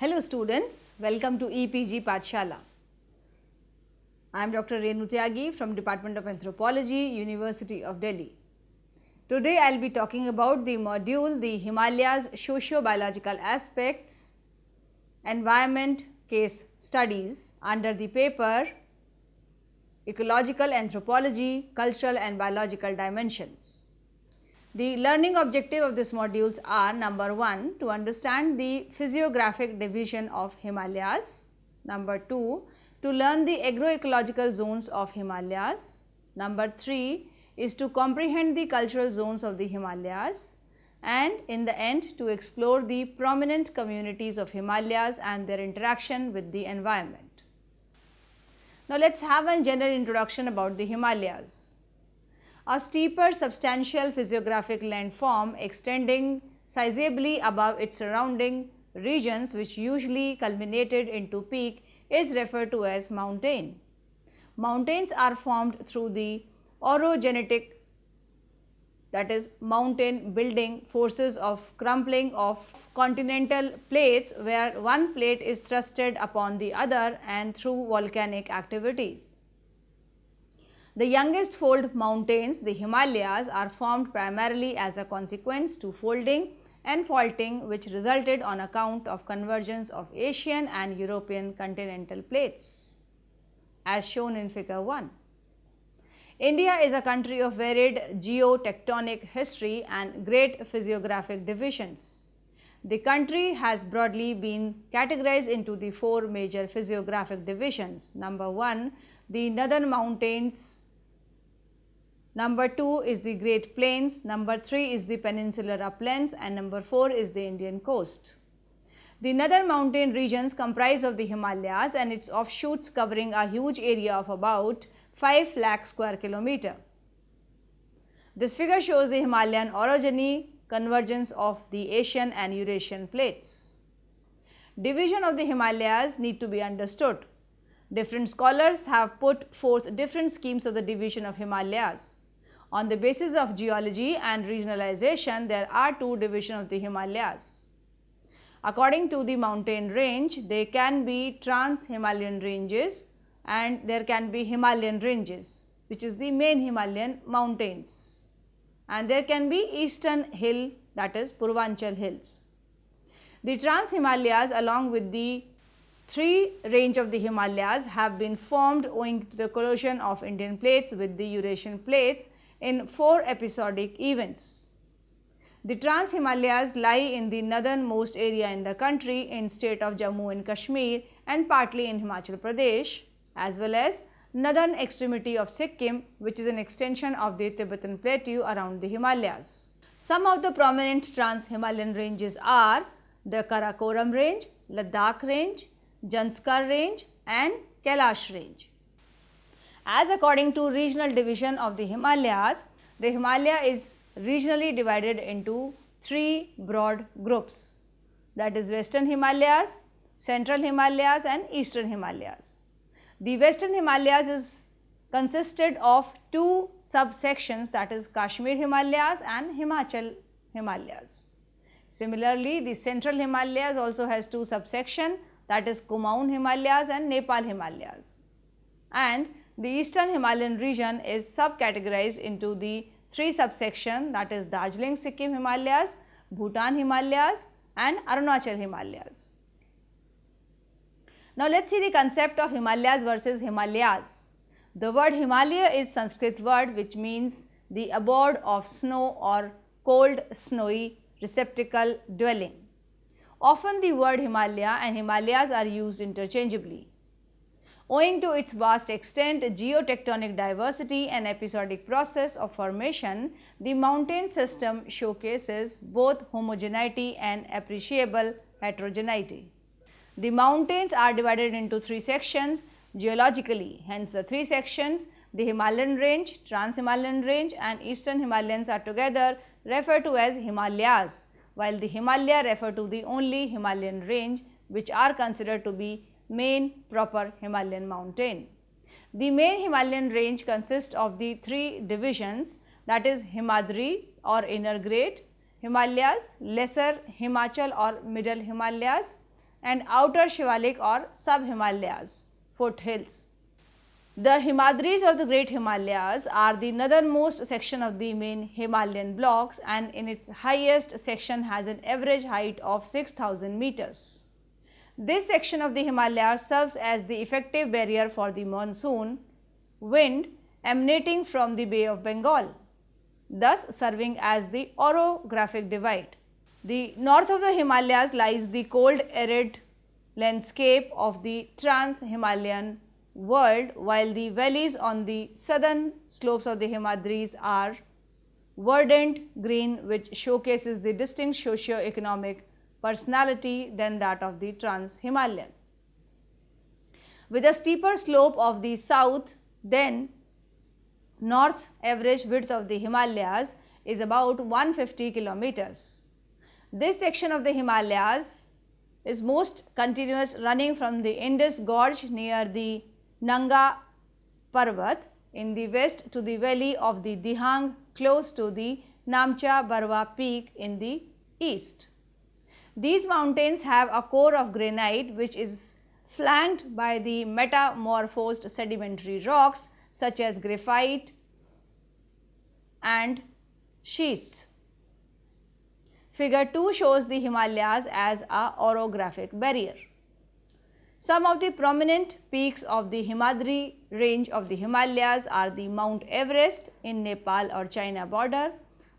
Hello students, welcome to EPG Pathshala. I am Dr. Renu Tyagi from Department of Anthropology, University of Delhi. Today I will be talking about the module The Himalayas Socio-Biological Aspects, Environment Case Studies under the paper Ecological Anthropology, Cultural and Biological Dimensions. The learning objective of these modules are: number 1, to understand the physiographic division of Himalayas; number 2, to learn the agroecological zones of Himalayas; number 3 is to comprehend the cultural zones of the Himalayas; and in the end to explore the prominent communities of Himalayas and their interaction with the environment. Now let us have a general introduction about the Himalayas. A steeper substantial physiographic landform extending sizably above its surrounding regions, which usually culminated into peak, is referred to as mountain. Mountains are formed through the orogenetic, that is mountain building forces of crumpling of continental plates, where one plate is thrusted upon the other, and through volcanic activities. The youngest fold mountains, the Himalayas, are formed primarily as a consequence to folding and faulting, which resulted on account of convergence of Asian and European continental plates, as shown in figure 1. India is a country of varied geotectonic history and great physiographic divisions. The country has broadly been categorized into the 4 major physiographic divisions. Number 1, the northern mountains. Number 2 is the Great Plains, number 3 is the peninsular uplands, and number 4 is the Indian coast. The northern mountain regions comprise of the Himalayas and its offshoots covering a huge area of about 5 lakh square kilometer. This figure shows the Himalayan orogeny convergence of the Asian and Eurasian plates. Division of the Himalayas need to be understood. Different scholars have put forth different schemes of the division of Himalayas. On the basis of geology and regionalization, there are 2 divisions of the Himalayas. According to the mountain range, they can be trans-Himalayan ranges and there can be Himalayan ranges, which is the main Himalayan mountains, and there can be eastern hill, that is Purvanchal hills. The trans-Himalayas along with the 3 range of the Himalayas have been formed owing to the collision of Indian plates with the Eurasian plates in 4 episodic events. The trans-Himalayas lie in the northernmost area in the country in state of Jammu and Kashmir and partly in Himachal Pradesh, as well as northern extremity of Sikkim, which is an extension of the Tibetan plateau around the Himalayas. Some of the prominent trans-Himalayan ranges are the Karakoram range, Ladakh range, Janskar range and Kailash range. As according to regional division of the Himalayas, the Himalaya is regionally divided into 3 broad groups, that is Western Himalayas, Central Himalayas and Eastern Himalayas. The Western Himalayas is consisted of 2 subsections, that is Kashmir Himalayas and Himachal Himalayas. Similarly, the Central Himalayas also has 2 subsections, that is Kumaun Himalayas and Nepal Himalayas. And the Eastern Himalayan region is subcategorized into the 3 subsections, that is Darjeeling Sikkim Himalayas, Bhutan Himalayas and Arunachal Himalayas. Now let us see the concept of Himalayas versus Himalayas. The word Himalaya is Sanskrit word which means the abode of snow or cold snowy receptacle dwelling. Often the word Himalaya and Himalayas are used interchangeably. Owing to its vast extent, geotectonic diversity and episodic process of formation, the mountain system showcases both homogeneity and appreciable heterogeneity. The mountains are divided into 3 sections geologically, hence the 3 sections, the Himalayan range, Trans-Himalayan range and Eastern Himalayans are together referred to as Himalayas, while the Himalaya refer to the only Himalayan range, which are considered to be main proper Himalayan mountain. The main Himalayan range consists of the 3 divisions, that is Himadri or Inner Great Himalayas, Lesser Himachal or Middle Himalayas, and outer Shivalik or sub-Himalayas, foothills. The Himadris or the Great Himalayas are the northernmost section of the main Himalayan blocks, and in its highest section has an average height of 6,000 meters. This section of the Himalayas serves as the effective barrier for the monsoon wind emanating from the Bay of Bengal, thus serving as the orographic divide. The north of the Himalayas lies the cold arid landscape of the trans-Himalayan world, while the valleys on the southern slopes of the Himadris are verdant green, which showcases the distinct socio-economic personality than that of the trans-Himalayan. With a steeper slope of the south, then north average width of the Himalayas is about 150 kilometers. This section of the Himalayas is most continuous, running from the Indus Gorge near the Nanga Parvat in the west to the valley of the Dihang close to the Namcha Barwa peak in the east. These mountains have a core of granite which is flanked by the metamorphosed sedimentary rocks such as graphite and schists. Figure 2 shows the Himalayas as a orographic barrier. Some of the prominent peaks of the Himadri range of the Himalayas are the Mount Everest in Nepal or China border,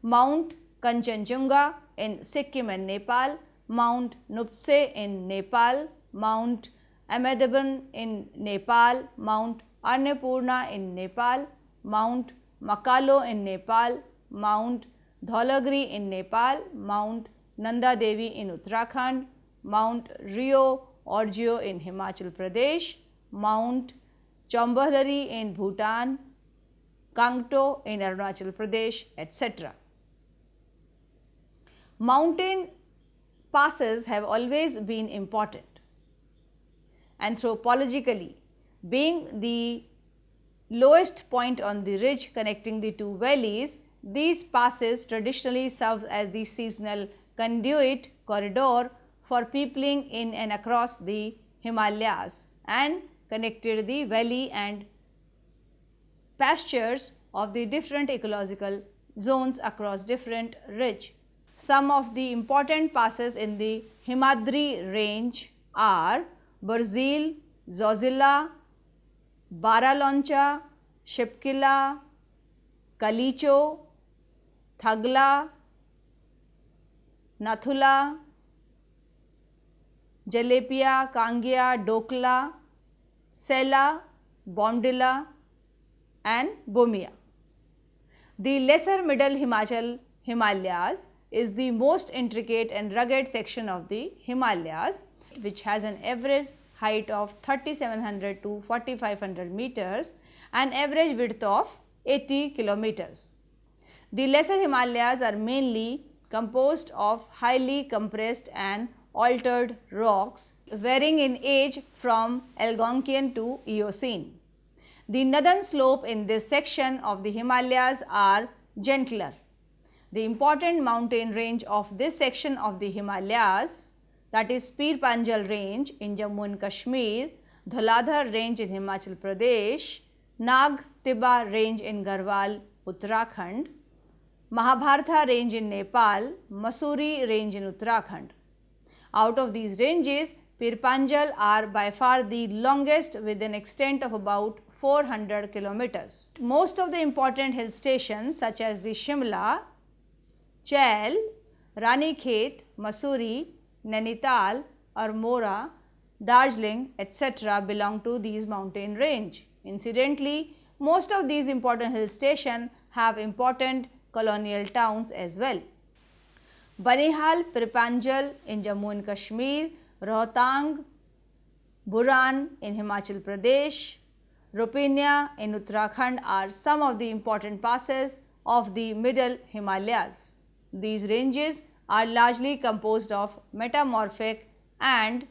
Mount Kanchenjunga in Sikkim and Nepal, Mount Nuptse in Nepal, Mount Amadabhan in Nepal, Mount Annapurna in Nepal, Mount Makalo in Nepal, Mount Dhaulagiri in Nepal, Mount Nanda Devi in Uttarakhand, Mount Rio Orgio in Himachal Pradesh, Mount Chombalari in Bhutan, Kangto in Arunachal Pradesh, etc. Mountain passes have always been important. Anthropologically, being the lowest point on the ridge connecting the two valleys, these passes traditionally serve as the seasonal conduit corridor for peopling in and across the Himalayas and connected the valley and pastures of the different ecological zones across different ridge. Some of the important passes in the Himadri range are Barzil, Zozilla, Baraloncha, Shipkila, Kalicho, Thagla, Nathula, Jalepia, Kangia, Dokla, Sela, Bondila and Bomia. The lesser middle Himalayas is the most intricate and rugged section of the Himalayas, which has an average height of 3700 to 4500 meters and average width of 80 kilometers. The lesser Himalayas are mainly composed of highly compressed and altered rocks varying in age from Algonquian to Eocene. The northern slope in this section of the Himalayas are gentler. The important mountain range of this section of the Himalayas, that is Pir Panjal range in Jammu and Kashmir, Dhauladhar range in Himachal Pradesh, Nag Tiba range in Garhwal, Uttarakhand, Mahabharta range in Nepal, Mussoorie range in Uttarakhand. Out of these ranges, Pir Panjal are by far the longest with an extent of about 400 kilometers. Most of the important hill stations such as the Shimla, Chail, Ranikhet, Mussoorie, Nainital, Armora, Darjeeling, etc. belong to these mountain range. Incidentally, most of these important hill stations have important colonial towns as well. Banihal, Pir Panjal in Jammu and Kashmir, Rohtang, Buran in Himachal Pradesh, Rupinia in Uttarakhand are some of the important passes of the middle Himalayas. These ranges are largely composed of metamorphic and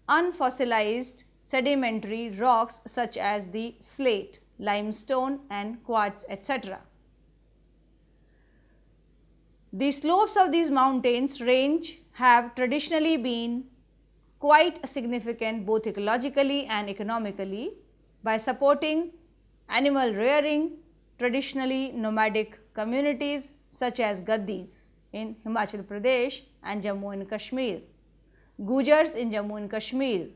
unfossilized sedimentary rocks such as the slate, limestone and quartz, etc. The slopes of these mountains range have traditionally been quite significant both ecologically and economically by supporting animal rearing, traditionally nomadic communities such as Gaddis in Himachal Pradesh and Jammu and Kashmir, Gujars in Jammu and Kashmir,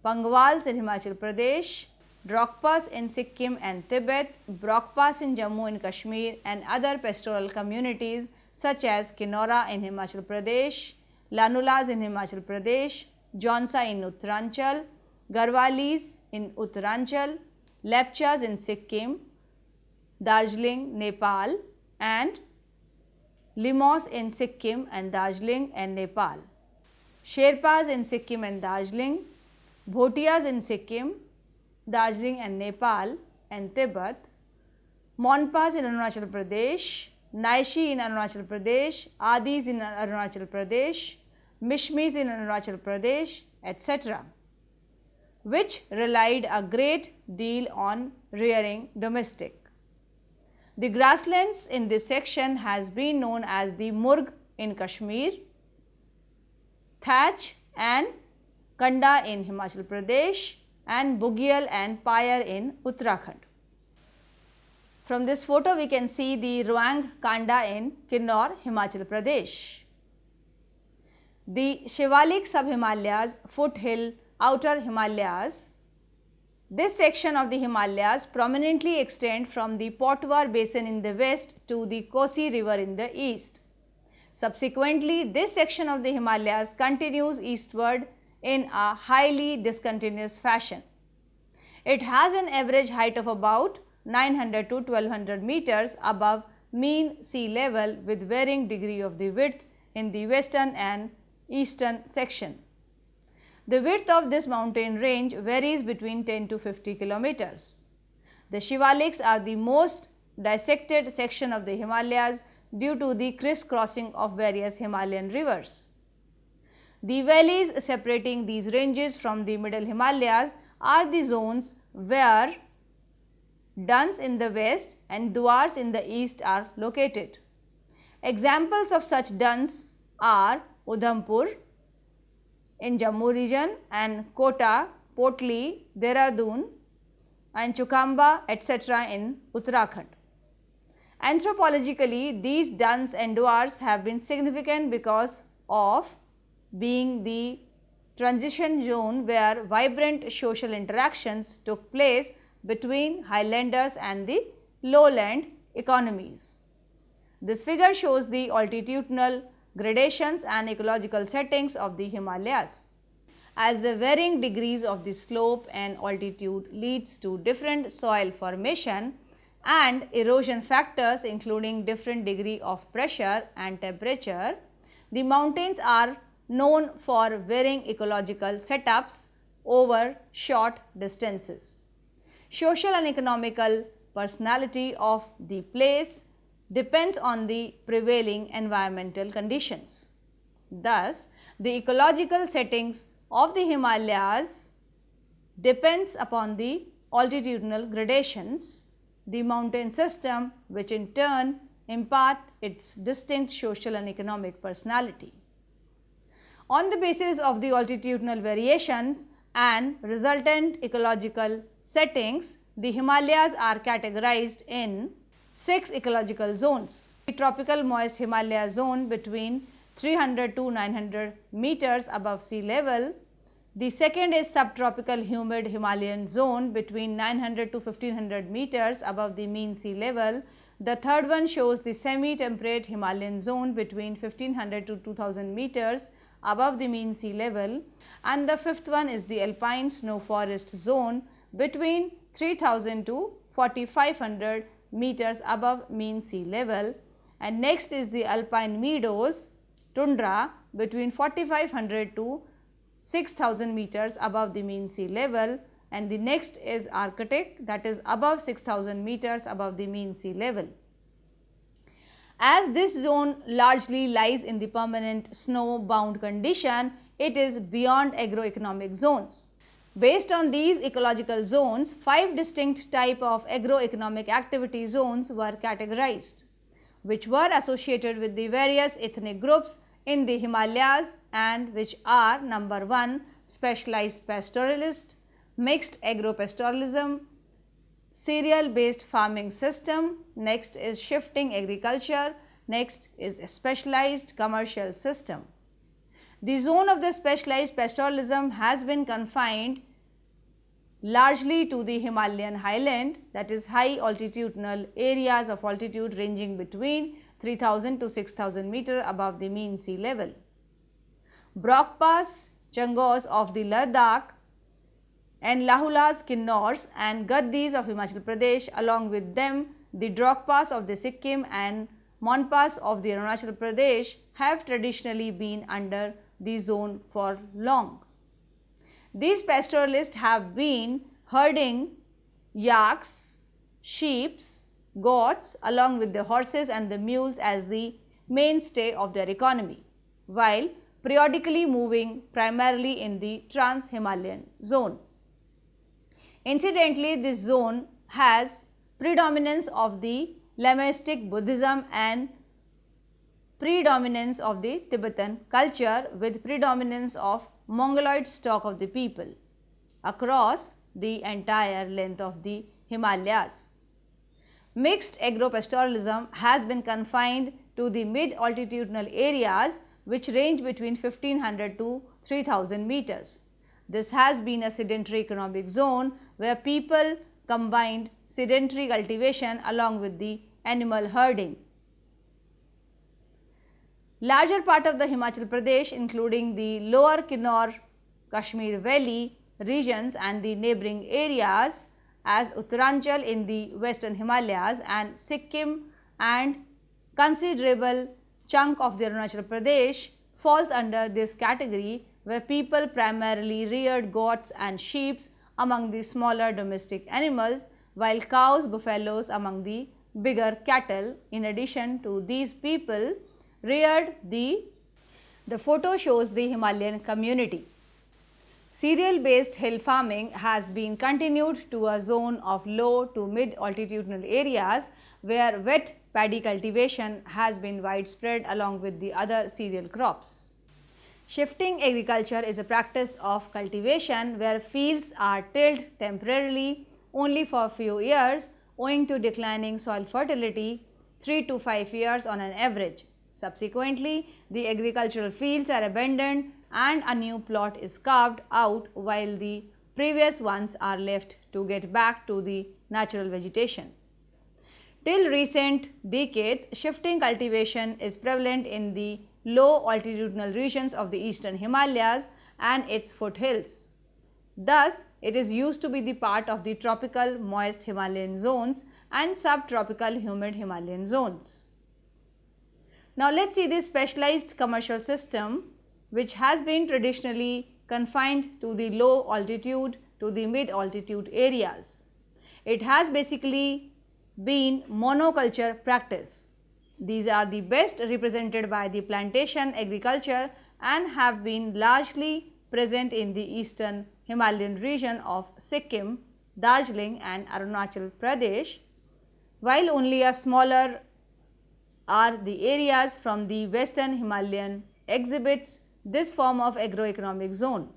Pangwals in Himachal Pradesh, Drokpas in Sikkim and Tibet, Brokpas in Jammu and Kashmir, and other pastoral communities such as Kinora in Himachal Pradesh, Lanulas in Himachal Pradesh, Jonsa in Uttaranchal, Garhwalis in Uttaranchal, Lepchas in Sikkim, Darjeeling, Nepal, and Limos in Sikkim and Darjeeling and Nepal, Sherpas in Sikkim and Darjeeling, Bhotias in Sikkim, Darjeeling and Nepal and Tibet, Monpas in Arunachal Pradesh, Naishi in Arunachal Pradesh, Adis in Arunachal Pradesh, Mishmis in Arunachal Pradesh, etc., which relied a great deal on rearing domestic. The grasslands in this section has been known as the Murg in Kashmir, Thatch and Kanda in Himachal Pradesh, and Bugyal and Payar in Uttarakhand. From this photo we can see the Roang Kanda in Kinnaur, Himachal Pradesh. The Shivalik sub-Himalayas, foothill, outer Himalayas. This section of the Himalayas prominently extend from the Potwar basin in the west to the Kosi river in the east. Subsequently, this section of the Himalayas continues eastward in a highly discontinuous fashion. It has an average height of about 900 to 1200 meters above mean sea level with varying degree of the width in the western and eastern section. The width of this mountain range varies between 10 to 50 kilometers. The Shivaliks are the most dissected section of the Himalayas due to the crisscrossing of various Himalayan rivers. The valleys separating these ranges from the middle Himalayas are the zones where duns in the west and duars in the east are located. Examples of such duns are Udhampur in Jammu region and Kota, Potli, Dehradun and Chukamba, etc. in Uttarakhand. Anthropologically, these duns and duars have been significant because of being the transition zone where vibrant social interactions took place between highlanders and the lowland economies. This figure shows the altitudinal gradations and ecological settings of the Himalayas. As the varying degrees of the slope and altitude leads to different soil formation and erosion factors including different degree of pressure and temperature, the mountains are known for varying ecological setups over short distances. Social and economical personality of the place depends on the prevailing environmental conditions. Thus, the ecological settings of the Himalayas depends upon the altitudinal gradations, the mountain system, which in turn impart its distinct social and economic personality. On the basis of the altitudinal variations and resultant ecological settings, the Himalayas are categorized in 6 ecological zones. The tropical moist Himalaya zone between 300 to 900 meters above sea level. The second is subtropical humid Himalayan zone between 900 to 1500 meters above the mean sea level. The third one shows the semi-temperate Himalayan zone between 1500 to 2000 meters above the mean sea level, and the fifth one is the alpine snow forest zone between 3000 to 4500 meters above mean sea level, and next is the alpine meadows tundra between 4500 to 6000 meters above the mean sea level, and the next is Arctic, that is above 6000 meters above the mean sea level. As this zone largely lies in the permanent snow bound condition, it is beyond agroeconomic zones. Based on these ecological zones, 5 distinct type of agroeconomic activity zones were categorized, which were associated with the various ethnic groups in the Himalayas and which are: number 1, specialized pastoralist, mixed agro-pastoralism, cereal-based farming system, next is shifting agriculture, next is a specialized commercial system. The zone of the specialized pastoralism has been confined largely to the Himalayan highland, that is high altitudinal areas of altitude ranging between 3000 to 6000 meter above the mean sea level. Brok Pass, Changos of the Ladakh and Lahulas, Kinnors and Gaddis of Himachal Pradesh, along with them the Drok Pass of the Sikkim and Mon Pass of the Arunachal Pradesh have traditionally been under the zone for long. These pastoralists have been herding yaks, sheep, goats along with the horses and the mules as the mainstay of their economy, while periodically moving primarily in the Trans-Himalayan zone. Incidentally, this zone has predominance of the Lamistic Buddhism and predominance of the Tibetan culture with predominance of Mongoloid stock of the people across the entire length of the Himalayas. Mixed agro-pastoralism has been confined to the mid-altitudinal areas which range between 1500 to 3000 meters. This has been a sedentary economic zone where people combined sedentary cultivation along with the animal herding. Larger part of the Himachal Pradesh, including the lower Kinnor, Kashmir Valley regions and the neighboring areas as Uttaranchal in the western Himalayas and Sikkim and considerable chunk of the Arunachal Pradesh falls under this category, where people primarily reared goats and sheep among the smaller domestic animals, while cows, buffaloes among the bigger cattle. In addition to these people reared the photo shows the Himalayan community. Cereal based hill farming has been continued to a zone of low to mid altitudinal areas where wet paddy cultivation has been widespread along with the other cereal crops. Shifting agriculture is a practice of cultivation where fields are tilled temporarily only for few years owing to declining soil fertility 3 to 5 years on an average. Subsequently, the agricultural fields are abandoned and a new plot is carved out while the previous ones are left to get back to the natural vegetation. Till recent decades, shifting cultivation is prevalent in the low altitudinal regions of the eastern Himalayas and its foothills. Thus, it is used to be the part of the tropical moist Himalayan zones and subtropical humid Himalayan zones. Now, let us see the specialized commercial system which has been traditionally confined to the low altitude to the mid altitude areas. It has basically been monoculture practice. These are the best represented by the plantation agriculture and have been largely present in the eastern Himalayan region of Sikkim, Darjeeling and Arunachal Pradesh, while only a smaller are the areas from the western Himalayan exhibits this form of agroeconomic zone.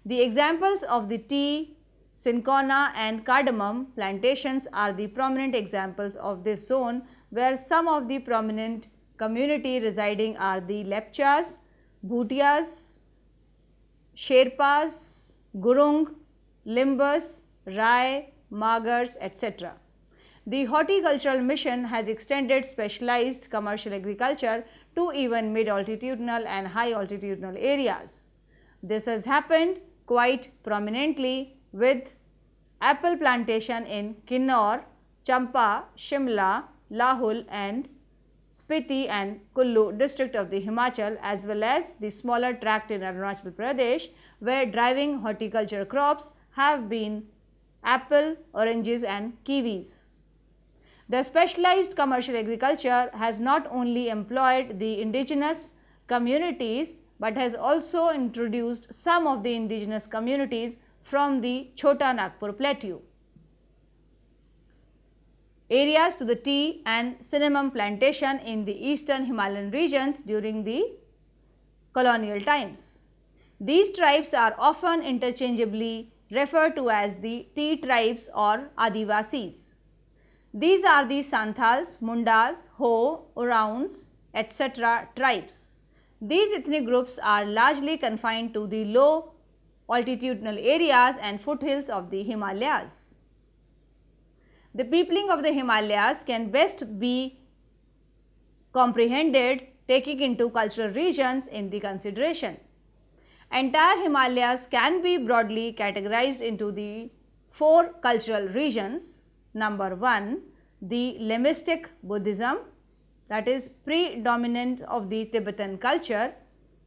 The examples of the tea, cinchona and cardamom plantations are the prominent examples of this zone, where some of the prominent community residing are the Lepchas, Bhutias, Sherpas, Gurung, Limbus, Rai, Magars, etc. The horticultural mission has extended specialized commercial agriculture to even mid-altitudinal and high-altitudinal areas. This has happened quite prominently with apple plantation in Kinnor, Champa, Shimla, Lahul and Spiti and Kullu district of the Himachal, as well as the smaller tract in Arunachal Pradesh, where driving horticulture crops have been apple, oranges and kiwis. The specialized commercial agriculture has not only employed the indigenous communities, but has also introduced some of the indigenous communities from the Chota Nagpur plateau areas to the tea and cinnamon plantation in the eastern Himalayan regions during the colonial times. These tribes are often interchangeably referred to as the T tribes or Adivasis. These are the Santals, Mundas, Ho, Oraons, etc. tribes. These ethnic groups are largely confined to the low altitudinal areas and foothills of the Himalayas. The peopling of the Himalayas can best be comprehended taking into cultural regions in the consideration. Entire Himalayas can be broadly categorized into the 4 cultural regions. Number 1, the Lemistic Buddhism, that is predominant of the Tibetan culture.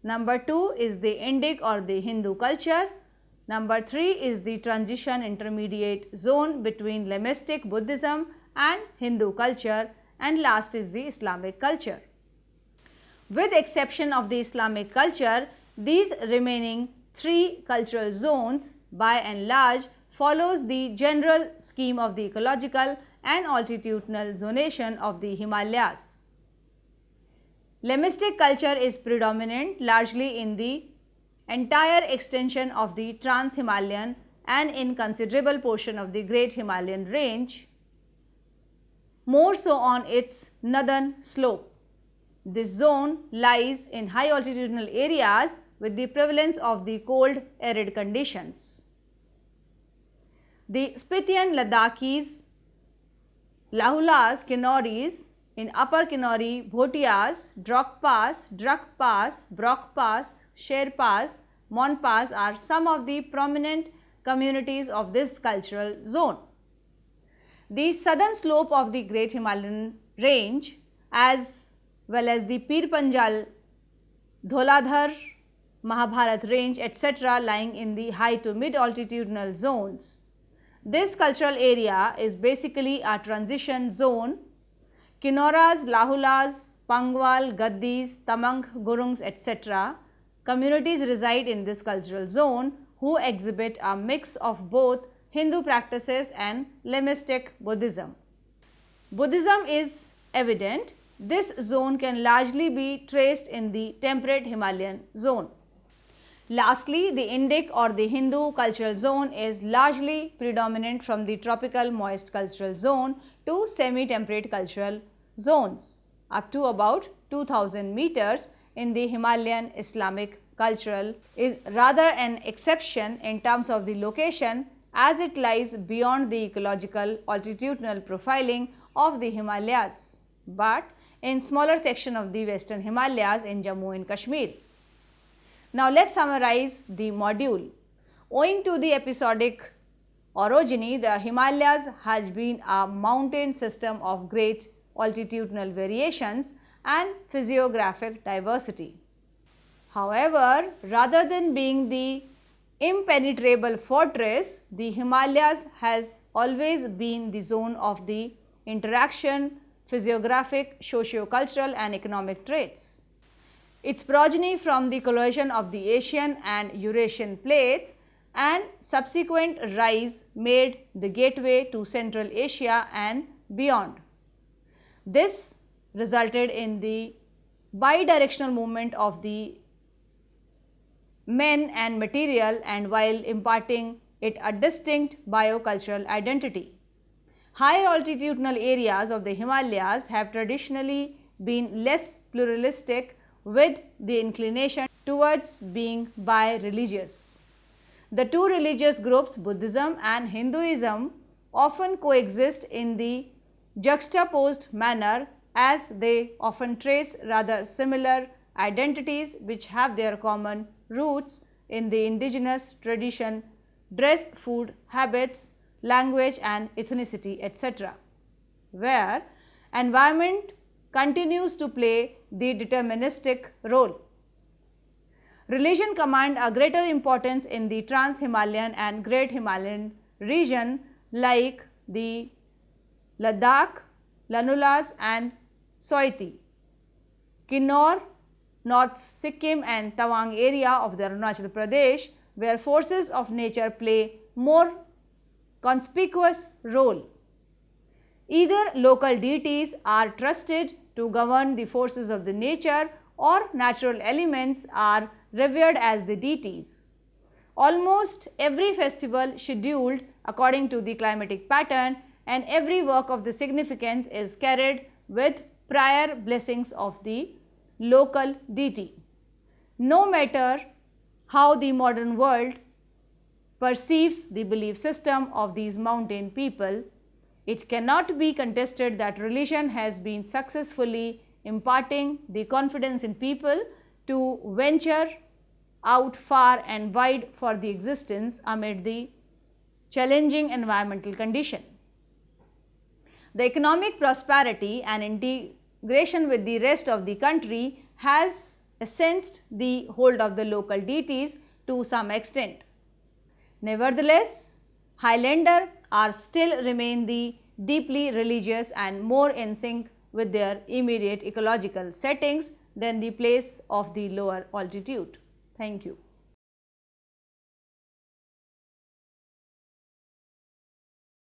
Number 2 is the Indic or the Hindu culture. Number 3 is the transition intermediate zone between Lemistic Buddhism and Hindu culture, and last is the Islamic culture. With exception of the Islamic culture, these remaining 3 cultural zones by and large follows the general scheme of the ecological and altitudinal zonation of the Himalayas. Lemistic culture is predominant largely in the entire extension of the Trans-Himalayan and in considerable portion of the Great Himalayan range, more so on its northern slope. This zone lies in high altitudinal areas with the prevalence of the cold arid conditions. The Spitian Ladakhis, Lahulas, Kinauris, in Upper Kinnauri, Bhotias, Drok Pass, Druk Pass, Brok Pass, Sher Pass, Mon Pass are some of the prominent communities of this cultural zone. The southern slope of the Great Himalayan range as well as the Pir Panjal, Dholadhar, Mahabharat range etc. lying in the high to mid altitudinal zones. This cultural area is basically a transition zone. Kinauras, Lahulas, Pangwal, Gaddis, Tamang, Gurungs etc. communities reside in this cultural zone who exhibit a mix of both Hindu practices and Lemistic Buddhism. Buddhism is evident. This zone can largely be traced in the temperate Himalayan zone. Lastly, the Indic or the Hindu cultural zone is largely predominant from the tropical moist cultural zone to semi-temperate cultural zones up to about 2000 meters in the Himalayan Islamic cultural is rather an exception in terms of the location as it lies beyond the ecological altitudinal profiling of the Himalayas, but in smaller section of the western Himalayas in Jammu and Kashmir. Now let us summarize the module. Owing to the episodic orogeny, the Himalayas has been a mountain system of great altitudinal variations and physiographic diversity. However, rather than being the impenetrable fortress, the Himalayas has always been the zone of the interaction, physiographic, socio-cultural and economic traits. Its progeny from the collision of the Asian and Eurasian plates and subsequent rise made the gateway to Central Asia and beyond. This resulted in the bidirectional movement of the men and material and while imparting it a distinct biocultural identity. Higher altitudinal areas of the Himalayas have traditionally been less pluralistic with the inclination towards being bi-religious. The two religious groups Buddhism and Hinduism often coexist in the juxtaposed manner as they often trace rather similar identities which have their common roots in the indigenous tradition, dress, food, habits, language and ethnicity etc., where environment continues to play the deterministic role. Religion command a greater importance in the Trans-Himalayan and Great Himalayan region like the Ladakh, Lanulas and Soiti, Kinnaur, North Sikkim and Tawang area of the Arunachal Pradesh, where forces of nature play more conspicuous role. Either local deities are trusted to govern the forces of the nature or natural elements are revered as the deities. Almost every festival scheduled according to the climatic pattern and every work of the significance is carried with prior blessings of the local deity. No matter how the modern world perceives the belief system of these mountain people, it cannot be contested that religion has been successfully imparting the confidence in people to venture out far and wide for the existence amid the challenging environmental condition. The economic prosperity and integration with the rest of the country has essentially the hold of the local deities to some extent. Nevertheless, Highlander are still remain the deeply religious and more in sync with their immediate ecological settings than the place of the lower altitude. Thank you.